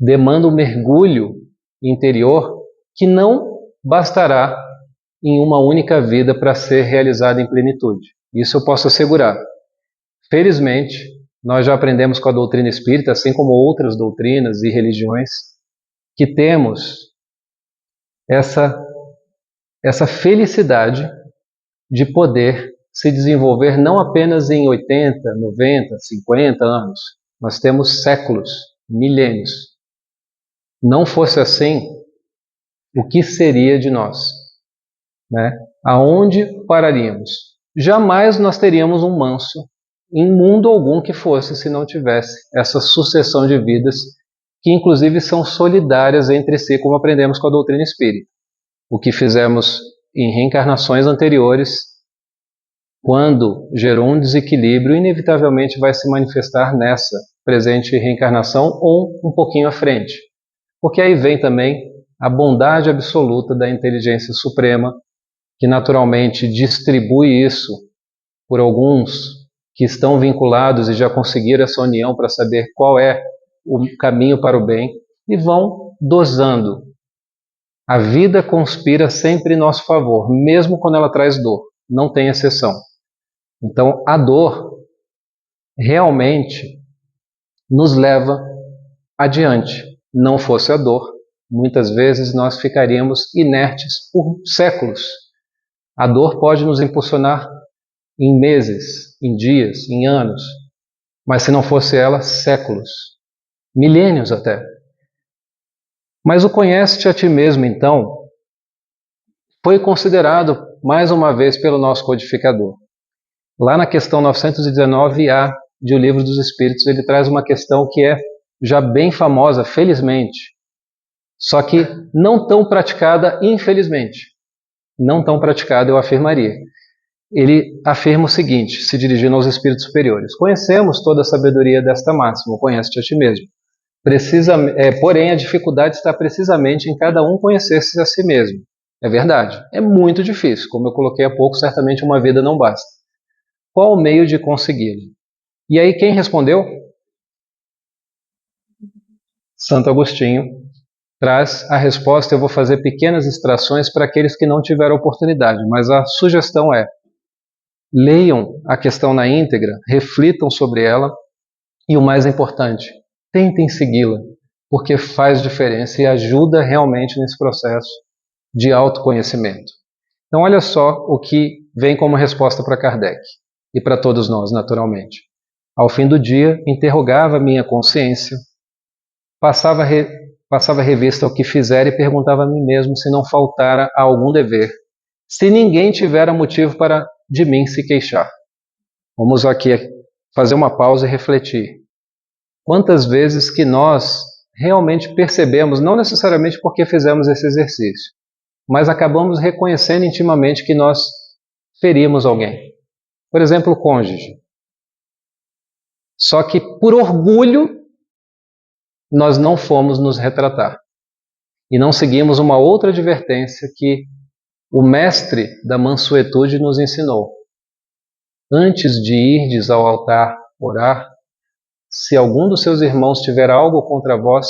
Demanda um mergulho interior que não bastará em uma única vida para ser realizado em plenitude. Isso eu posso assegurar. Felizmente, nós já aprendemos com a doutrina espírita, assim como outras doutrinas e religiões, que temos essa felicidade de poder se desenvolver não apenas em 80, 90, 50 anos. Nós temos séculos, milênios. Não fosse assim, o que seria de nós? Né? Aonde pararíamos? Jamais nós teríamos um manso em mundo algum que fosse se não tivesse essa sucessão de vidas que inclusive são solidárias entre si, como aprendemos com a doutrina espírita. O que fizemos em reencarnações anteriores, quando gerou um desequilíbrio, inevitavelmente vai se manifestar nessa presente reencarnação ou um pouquinho à frente. Porque aí vem também a bondade absoluta da inteligência suprema, que naturalmente distribui isso por alguns que estão vinculados e já conseguiram essa união para saber qual é o caminho para o bem e vão dosando. A vida conspira sempre em nosso favor, mesmo quando ela traz dor, não tem exceção. Então, a dor realmente nos leva adiante. Não fosse a dor, muitas vezes nós ficaríamos inertes por séculos. A dor pode nos impulsionar em meses, em dias, em anos, mas se não fosse ela, séculos, milênios até. Mas o conhece-te a ti mesmo, então, foi considerado mais uma vez pelo nosso codificador. Lá na questão 919A de O Livro dos Espíritos, ele traz uma questão que é já bem famosa, felizmente, só que não tão praticada, infelizmente. Não tão praticada, eu afirmaria. Ele afirma o seguinte, se dirigindo aos espíritos superiores: conhecemos toda a sabedoria desta máxima, conhece-te a ti mesmo. Porém, a dificuldade está precisamente em cada um conhecer-se a si mesmo. É verdade, é muito difícil. Como eu coloquei há pouco, certamente uma vida não basta. Qual o meio de consegui-lo? E aí quem respondeu? Santo Agostinho traz a resposta. Eu vou fazer pequenas extrações para aqueles que não tiveram oportunidade, mas a sugestão é: leiam a questão na íntegra, reflitam sobre ela e, o mais importante, tentem segui-la, porque faz diferença e ajuda realmente nesse processo de autoconhecimento. Então, olha só o que vem como resposta para Kardec e para todos nós, naturalmente. Ao fim do dia, interrogava minha consciência, passava revista ao que fizera e perguntava a mim mesmo se não faltara a algum dever, se ninguém tivera motivo para de mim se queixar. Vamos aqui fazer uma pausa e refletir. Quantas vezes que nós realmente percebemos, não necessariamente porque fizemos esse exercício, mas acabamos reconhecendo intimamente que nós ferimos alguém. Por exemplo, o cônjuge. Só que por orgulho nós não fomos nos retratar. E não seguimos uma outra advertência que o mestre da mansuetude nos ensinou. Antes de irdes ao altar orar, se algum dos seus irmãos tiver algo contra vós,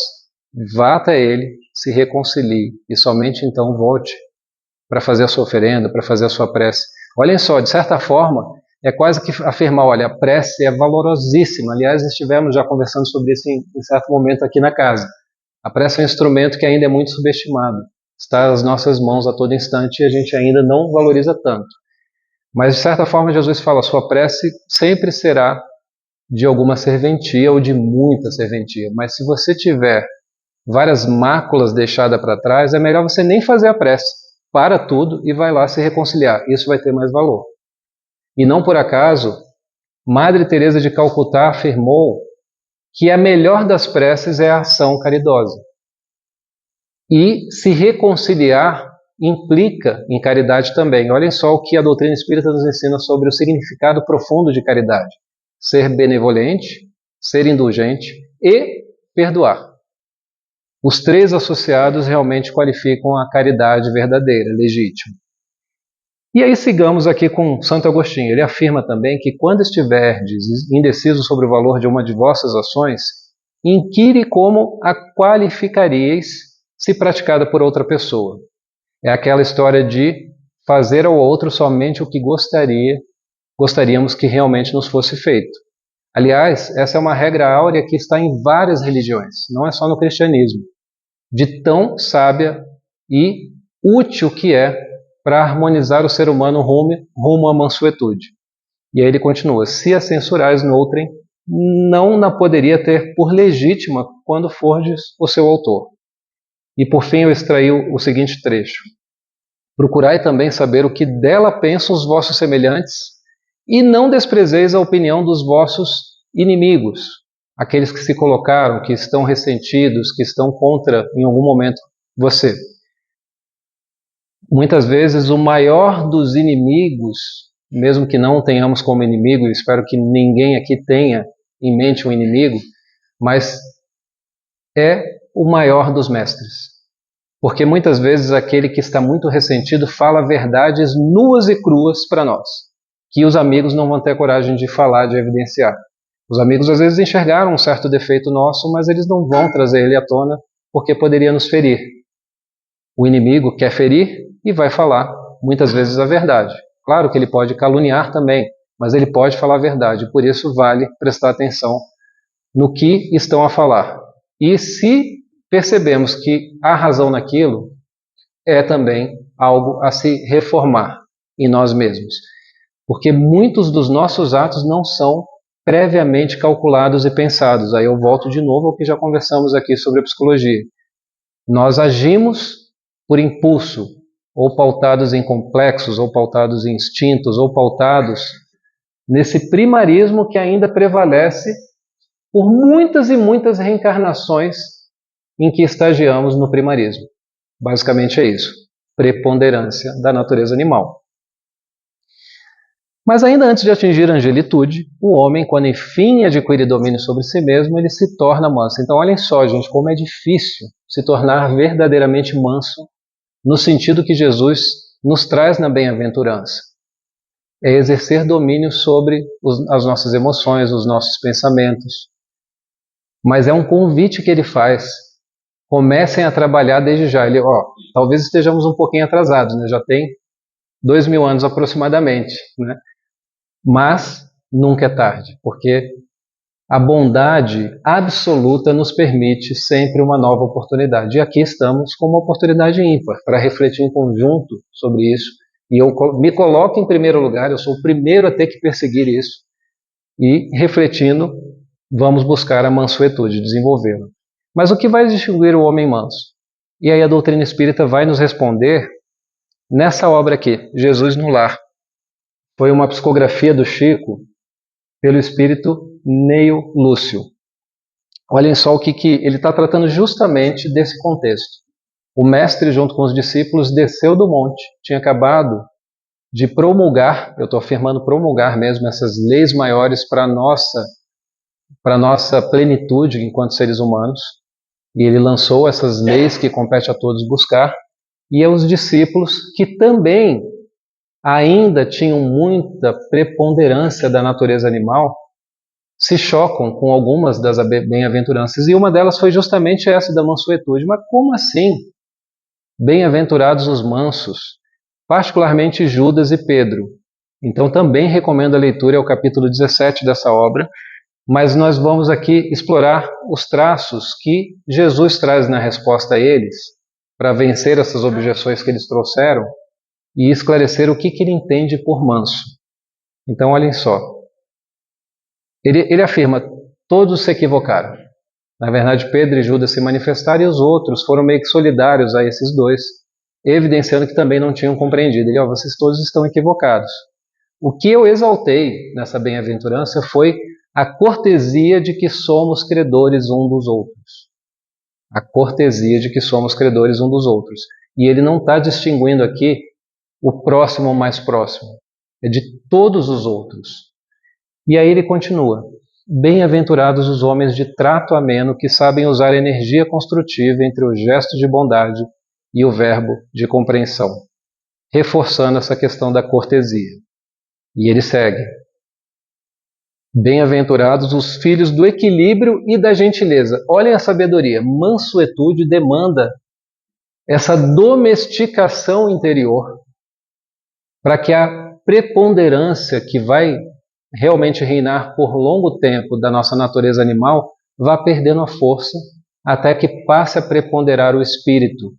vá até ele, se reconcilie e somente então volte para fazer a sua oferenda, para fazer a sua prece. Olhem só, de certa forma, é quase que afirmar, olha, a prece é valorosíssima. Aliás, estivemos já conversando sobre isso em certo momento aqui na casa. A prece é um instrumento que ainda é muito subestimado. Está nas nossas mãos a todo instante e a gente ainda não valoriza tanto. Mas, de certa forma, Jesus fala, sua prece sempre será de alguma serventia ou de muita serventia. Mas se você tiver várias máculas deixadas para trás, é melhor você nem fazer a prece. Para tudo e vai lá se reconciliar. Isso vai ter mais valor. E não por acaso, Madre Teresa de Calcutá afirmou que a melhor das preces é a ação caridosa. E se reconciliar implica em caridade também. Olhem só o que a doutrina espírita nos ensina sobre o significado profundo de caridade. Ser benevolente, ser indulgente e perdoar. Os três associados realmente qualificam a caridade verdadeira, legítima. E aí sigamos aqui com Santo Agostinho. Ele afirma também que quando estiverdes indeciso sobre o valor de uma de vossas ações, inquire como a qualificaríeis se praticada por outra pessoa. É aquela história de fazer ao outro somente o que gostaríamos que realmente nos fosse feito. Aliás, essa é uma regra áurea que está em várias religiões, não é só no cristianismo, de tão sábia e útil que é para harmonizar o ser humano rumo à mansuetude. E aí ele continua, se a censurais noutrem, não na poderia ter por legítima quando fordes o seu autor. E por fim eu extraí o seguinte trecho. Procurai também saber o que dela pensam os vossos semelhantes e não desprezeis a opinião dos vossos inimigos, aqueles que se colocaram, que estão ressentidos, que estão contra, em algum momento, você. Muitas vezes o maior dos inimigos, mesmo que não tenhamos como inimigo, e espero que ninguém aqui tenha em mente um inimigo, mas é o maior dos mestres. Porque muitas vezes aquele que está muito ressentido fala verdades nuas e cruas para nós, que os amigos não vão ter coragem de falar, de evidenciar. Os amigos às vezes enxergaram um certo defeito nosso, mas eles não vão trazer ele à tona porque poderia nos ferir. O inimigo quer ferir e vai falar muitas vezes a verdade. Claro que ele pode caluniar também, mas ele pode falar a verdade. Por isso vale prestar atenção no que estão a falar. E se percebemos que há razão naquilo, é também algo a se reformar em nós mesmos. Porque muitos dos nossos atos não são previamente calculados e pensados. Aí eu volto de novo ao que já conversamos aqui sobre a psicologia. Nós agimos por impulso, ou pautados em complexos, ou pautados em instintos, ou pautados nesse primarismo que ainda prevalece por muitas e muitas reencarnações em que estagiamos no primarismo. Basicamente é isso, preponderância da natureza animal. Mas ainda antes de atingir a angelitude, o homem, quando enfim adquire domínio sobre si mesmo, ele se torna manso. Então olhem só, gente, como é difícil se tornar verdadeiramente manso no sentido que Jesus nos traz na bem-aventurança. É exercer domínio sobre as nossas emoções, os nossos pensamentos. Mas é um convite que ele faz. Comecem a trabalhar desde já. Ele, talvez estejamos um pouquinho atrasados, né? Já tem 2000 anos aproximadamente, né? Mas nunca é tarde, porque a bondade absoluta nos permite sempre uma nova oportunidade. E aqui estamos com uma oportunidade ímpar para refletir em conjunto sobre isso. E eu me coloco em primeiro lugar, eu sou o primeiro a ter que perseguir isso. E refletindo, vamos buscar a mansuetude, desenvolvê-la. Mas o que vai distinguir o homem manso? E aí a doutrina espírita vai nos responder nessa obra aqui, Jesus no Lar. Foi uma psicografia do Chico pelo espírito Neio Lúcio. Olhem só o que ele está tratando justamente desse contexto. O mestre, junto com os discípulos, desceu do monte, tinha acabado de promulgar, eu estou afirmando promulgar mesmo, essas leis maiores para a nossa plenitude enquanto seres humanos, e ele lançou essas leis que compete a todos buscar, e aos discípulos que também ainda tinham muita preponderância da natureza animal, se chocam com algumas das bem-aventuranças, e uma delas foi justamente essa da mansuetude. Mas como assim? Bem-aventurados os mansos, particularmente Judas e Pedro. Então também recomendo a leitura, é o capítulo 17 dessa obra, mas nós vamos aqui explorar os traços que Jesus traz na resposta a eles, para vencer essas objeções que eles trouxeram, e esclarecer o que ele entende por manso. Então olhem só, ele afirma, todos se equivocaram. Na verdade, Pedro e Judas se manifestaram e os outros foram meio que solidários a esses dois, evidenciando que também não tinham compreendido. Ele, vocês todos estão equivocados. O que eu exaltei nessa bem-aventurança foi a cortesia de que somos credores um dos outros. A cortesia de que somos credores um dos outros. E ele não está distinguindo aqui o próximo ou mais próximo. É de todos os outros. E aí ele continua. Bem-aventurados os homens de trato ameno que sabem usar a energia construtiva entre o gesto de bondade e o verbo de compreensão, reforçando essa questão da cortesia. E ele segue. Bem-aventurados os filhos do equilíbrio e da gentileza. Olhem a sabedoria. Mansuetude demanda essa domesticação interior para que a preponderância que vai realmente reinar por longo tempo da nossa natureza animal vá perdendo a força até que passe a preponderar o espírito,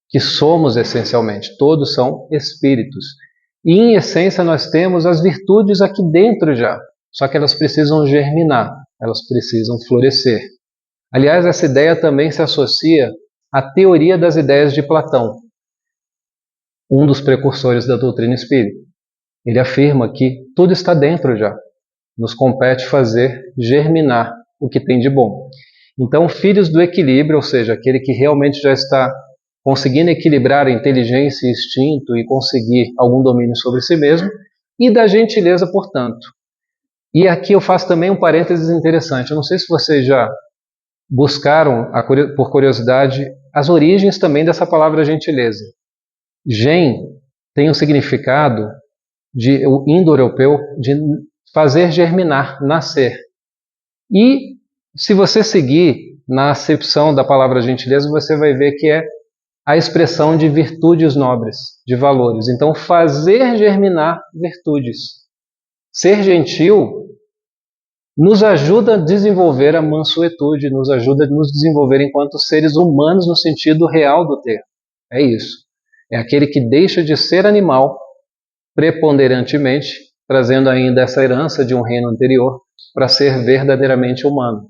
que somos essencialmente. Todos são espíritos. E em essência nós temos as virtudes aqui dentro já, só que elas precisam germinar, elas precisam florescer. Aliás, essa ideia também se associa à teoria das ideias de Platão, um dos precursores da doutrina espírita. Ele afirma que tudo está dentro já. Nos compete fazer germinar o que tem de bom. Então, filhos do equilíbrio, ou seja, aquele que realmente já está conseguindo equilibrar a inteligência e instinto e conseguir algum domínio sobre si mesmo, e da gentileza, portanto. E aqui eu faço também um parênteses interessante. Eu não sei se vocês já buscaram, por curiosidade, as origens também dessa palavra gentileza. Gen tem um significado o indo-europeu de fazer germinar, nascer. E se você seguir na acepção da palavra gentileza, você vai ver que é a expressão de virtudes nobres, de valores. Então, fazer germinar virtudes. Ser gentil nos ajuda a desenvolver a mansuetude, nos ajuda a nos desenvolver enquanto seres humanos no sentido real do termo. É isso. É aquele que deixa de ser animal preponderantemente, trazendo ainda essa herança de um reino anterior, para ser verdadeiramente humano.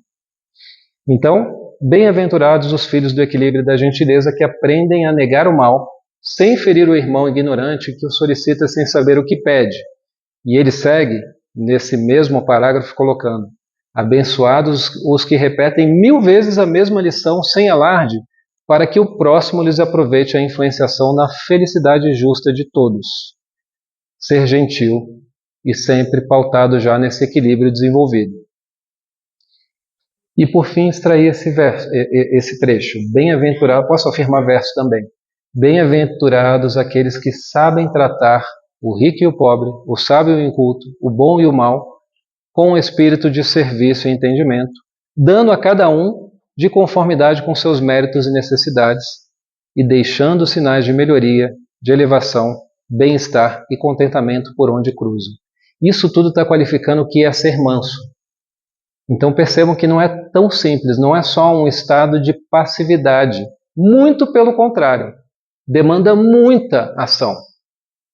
Então, bem-aventurados os filhos do equilíbrio e da gentileza que aprendem a negar o mal, sem ferir o irmão ignorante que o solicita sem saber o que pede. E ele segue, nesse mesmo parágrafo, colocando: abençoados os que repetem 1000 vezes a mesma lição sem alarde, para que o próximo lhes aproveite a influenciação na felicidade justa de todos. Ser gentil e sempre pautado já nesse equilíbrio desenvolvido. E por fim extrair esse trecho. Bem-aventurado, posso afirmar verso também. Bem-aventurados aqueles que sabem tratar o rico e o pobre, o sábio e o inculto, o bom e o mal, com um espírito de serviço e entendimento, dando a cada um de conformidade com seus méritos e necessidades, e deixando sinais de melhoria, de elevação, bem-estar e contentamento por onde cruzam. Isso tudo está qualificando o que é ser manso. Então percebam que não é tão simples, não é só um estado de passividade. Muito pelo contrário, demanda muita ação.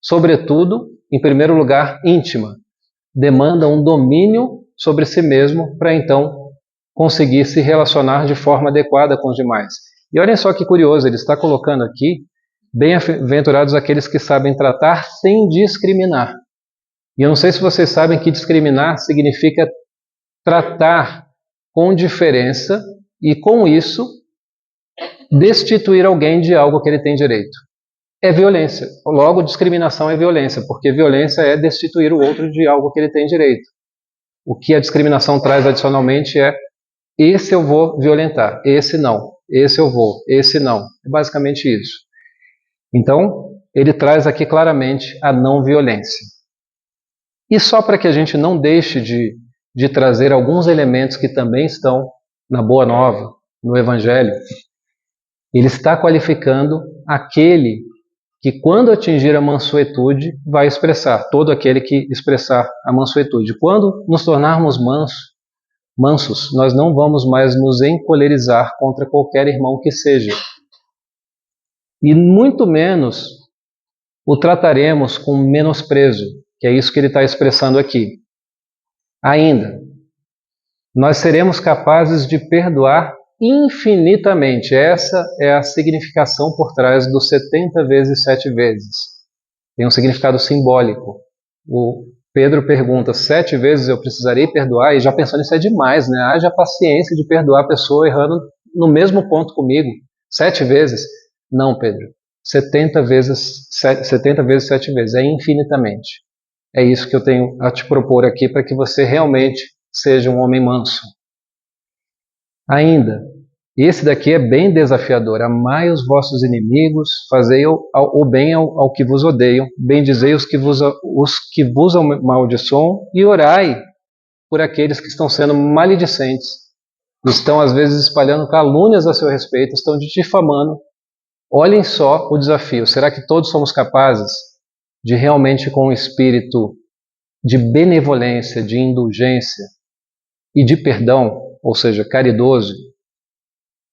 Sobretudo, em primeiro lugar, íntima. Demanda um domínio sobre si mesmo para então conseguir se relacionar de forma adequada com os demais. E olhem só que curioso, ele está colocando aqui: bem-aventurados aqueles que sabem tratar sem discriminar. E eu não sei se vocês sabem que discriminar significa tratar com diferença e, com isso, destituir alguém de algo que ele tem direito. É violência. Logo, discriminação é violência, porque violência é destituir o outro de algo que ele tem direito. O que a discriminação traz adicionalmente é: esse eu vou violentar, esse não, esse eu vou, esse não. É basicamente isso. Então, ele traz aqui claramente a não violência. E só para que a gente não deixe de trazer alguns elementos que também estão na Boa Nova, no Evangelho, ele está qualificando aquele que, quando atingir a mansuetude, vai expressar, todo aquele que expressar a mansuetude. Quando nos tornarmos mansos, nós não vamos mais nos encolerizar contra qualquer irmão que seja. E muito menos o trataremos com menosprezo, que é isso que ele está expressando aqui. Ainda, nós seremos capazes de perdoar infinitamente. Essa é a significação por trás do 70 vezes 7 vezes. Tem um significado simbólico. O Pedro pergunta: 7 vezes eu precisarei perdoar? E já pensando nisso é demais, né? Haja paciência de perdoar a pessoa errando no mesmo ponto comigo. 7 vezes? Não, Pedro. 70 vezes 7 vezes. É infinitamente. É isso que eu tenho a te propor aqui para que você realmente seja um homem manso. Ainda, esse daqui é bem desafiador. Amai os vossos inimigos, fazei o bem ao que vos odeiam, bendizei os que vos amaldiçoam e orai por aqueles que estão sendo maledicentes. Estão às vezes espalhando calúnias a seu respeito, estão te difamando. Olhem só o desafio. Será que todos somos capazes de realmente, com um espírito de benevolência, de indulgência e de perdão, ou seja, caridoso,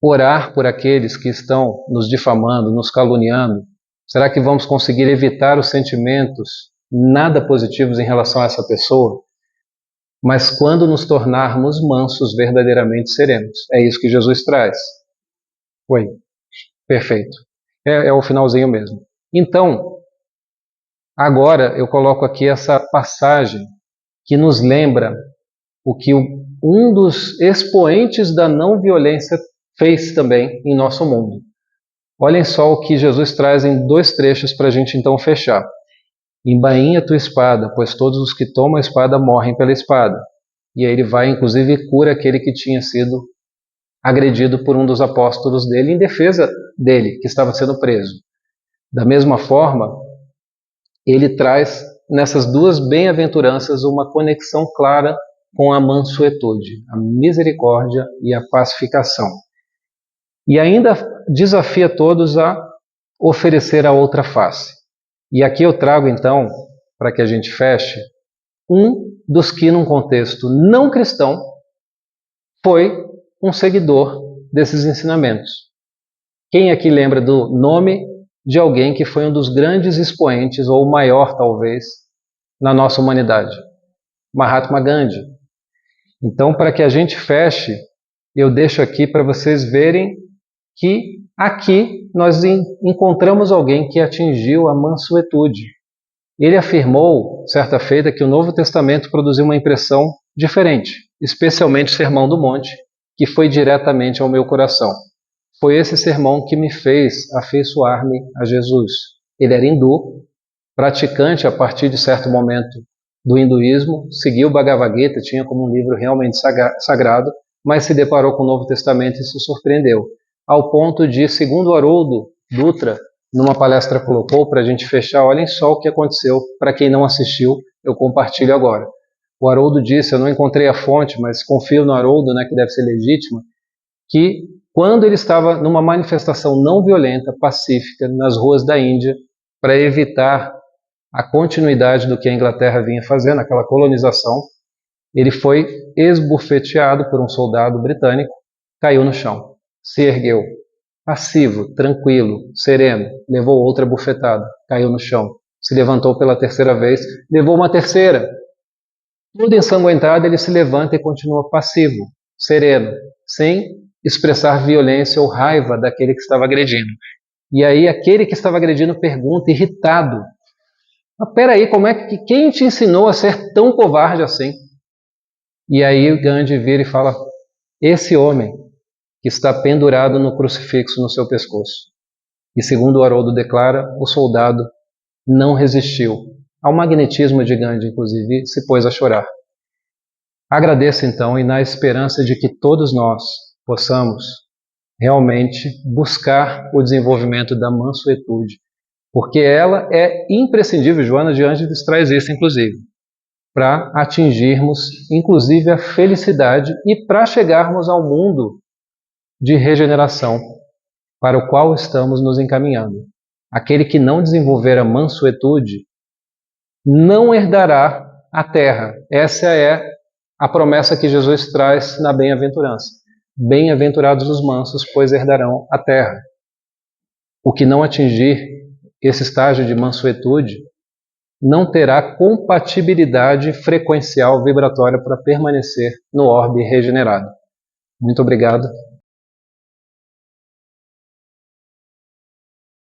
orar por aqueles que estão nos difamando, nos caluniando? Será que vamos conseguir evitar os sentimentos nada positivos em relação a essa pessoa? Mas quando nos tornarmos mansos, verdadeiramente seremos. É isso que Jesus traz. Oi, perfeito. É o finalzinho mesmo. Então, agora eu coloco aqui essa passagem que nos lembra o que um dos expoentes da não violência fez também em nosso mundo. Olhem só o que Jesus traz em 2 trechos para a gente então fechar. Embainha tua espada, pois todos os que tomam a espada morrem pela espada. E aí ele vai, inclusive, e cura aquele que tinha sido agredido por um dos apóstolos dele em defesa dele, que estava sendo preso. Da mesma forma, ele traz nessas 2 bem-aventuranças uma conexão clara com a mansuetude, a misericórdia e a pacificação. E ainda desafia todos a oferecer a outra face. E aqui eu trago então, para que a gente feche, um dos que num contexto não cristão foi um seguidor desses ensinamentos. Quem aqui lembra do nome de alguém que foi um dos grandes expoentes, ou o maior talvez, na nossa humanidade? Mahatma Gandhi. Então, para que a gente feche, eu deixo aqui para vocês verem que aqui nós encontramos alguém que atingiu a mansuetude. Ele afirmou, certa feita, que o Novo Testamento produziu uma impressão diferente, especialmente o Sermão do Monte, que foi diretamente ao meu coração. Foi esse sermão que me fez afeiçoar-me a Jesus. Ele era hindu, praticante a partir de certo momento do hinduísmo, seguiu o Bhagavad Gita, tinha como um livro realmente sagrado, mas se deparou com o Novo Testamento e se surpreendeu, ao ponto de, segundo Haroldo Dutra, numa palestra colocou, para a gente fechar, olhem só o que aconteceu, para quem não assistiu, eu compartilho agora. O Haroldo disse, eu não encontrei a fonte, mas confio no Haroldo, né, que deve ser legítima, que quando ele estava numa manifestação não violenta, pacífica, nas ruas da Índia, para evitar a continuidade do que a Inglaterra vinha fazendo, aquela colonização, ele foi esbofeteado por um soldado britânico, caiu no chão, se ergueu, passivo, tranquilo, sereno, levou outra bufetada, caiu no chão, se levantou pela terceira vez, levou uma terceira. Tudo ensanguentado, ele se levanta e continua passivo, sereno, sem expressar violência ou raiva daquele que estava agredindo. E aí aquele que estava agredindo pergunta, irritado, mas peraí, quem te ensinou a ser tão covarde assim? E aí Gandhi vira e fala, esse homem que está pendurado no crucifixo no seu pescoço. E segundo o Haroldo declara, o soldado não resistiu ao magnetismo de Gandhi, inclusive, se pôs a chorar. Agradeço então, e na esperança de que todos nós possamos realmente buscar o desenvolvimento da mansuetude, porque ela é imprescindível, Joana de Ângeles traz isso inclusive, para atingirmos inclusive a felicidade e para chegarmos ao mundo de regeneração para o qual estamos nos encaminhando. Aquele que não desenvolver a mansuetude não herdará a terra. Essa é a promessa que Jesus traz na bem-aventurança. Bem-aventurados os mansos, pois herdarão a terra. O que não atingir esse estágio de mansuetude não terá compatibilidade frequencial vibratória para permanecer no orbe regenerado. Muito obrigado.